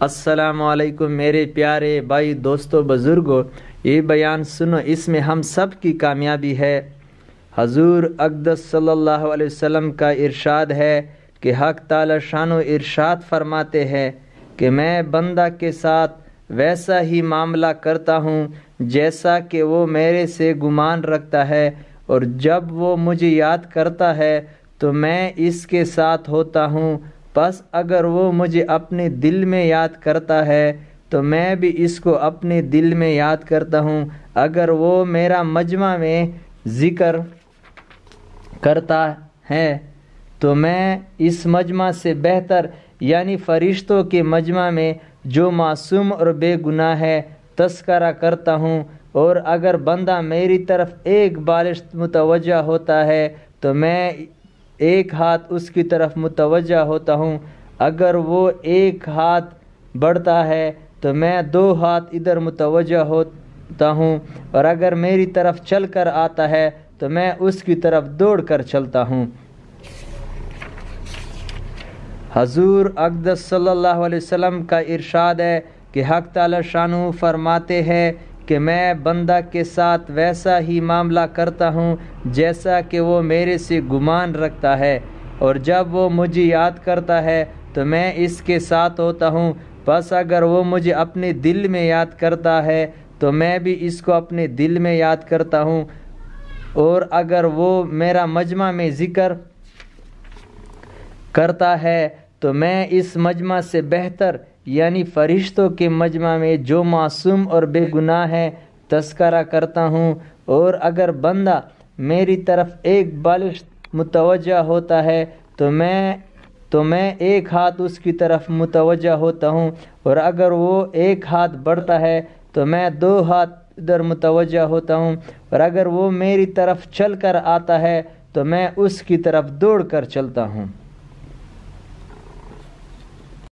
السلام علیکم میرے پیارے بھائی دوستو بزرگوں، یہ بیان سنو، اس میں ہم سب کی کامیابی ہے۔ حضور اقدس صلی اللہ علیہ وسلم کا ارشاد ہے کہ حق تعالی شانو ارشاد فرماتے ہیں کہ میں بندہ کے ساتھ ویسا ہی معاملہ کرتا ہوں جیسا کہ وہ میرے سے گمان رکھتا ہے، اور جب وہ مجھے یاد کرتا ہے تو میں اس کے ساتھ ہوتا ہوں۔ پس اگر وہ مجھے اپنے دل میں یاد کرتا ہے تو میں بھی اس کو اپنے دل میں یاد کرتا ہوں۔ اگر وہ میرا مجمع میں ذکر کرتا ہے تو میں اس مجمع سے بہتر یعنی فرشتوں کے مجمع میں جو معصوم اور بے گناہ ہے تذکرہ کرتا ہوں۔ اور اگر بندہ میری طرف ایک بالش متوجہ ہوتا ہے تو میں ایک ہاتھ اس کی طرف متوجہ ہوتا ہوں۔ اگر وہ ایک ہاتھ بڑھتا ہے تو میں 2 ہاتھ ادھر متوجہ ہوتا ہوں، اور اگر میری طرف چل کر آتا ہے تو میں اس کی طرف دوڑ کر چلتا ہوں۔ حضور اقدس صلی اللہ علیہ وسلم کا ارشاد ہے کہ حق تعالی شانہ فرماتے ہیں کہ میں بندہ کے ساتھ ویسا ہی معاملہ کرتا ہوں جیسا کہ وہ میرے سے گمان رکھتا ہے، اور جب وہ مجھے یاد کرتا ہے تو میں اس کے ساتھ ہوتا ہوں۔ پس اگر وہ مجھے اپنے دل میں یاد کرتا ہے تو میں بھی اس کو اپنے دل میں یاد کرتا ہوں، اور اگر وہ میرا مجمع میں ذکر کرتا ہے تو میں اس مجمع سے بہتر یعنی فرشتوں کے مجمع میں جو معصوم اور بے گناہ ہے تذکرہ کرتا ہوں۔ اور اگر بندہ میری طرف ایک بالش متوجہ ہوتا ہے تو میں ایک ہاتھ اس کی طرف متوجہ ہوتا ہوں، اور اگر وہ ایک ہاتھ بڑھتا ہے تو میں 2 ہاتھ ادھر متوجہ ہوتا ہوں، اور اگر وہ میری طرف چل کر آتا ہے تو میں اس کی طرف دوڑ کر چلتا ہوں۔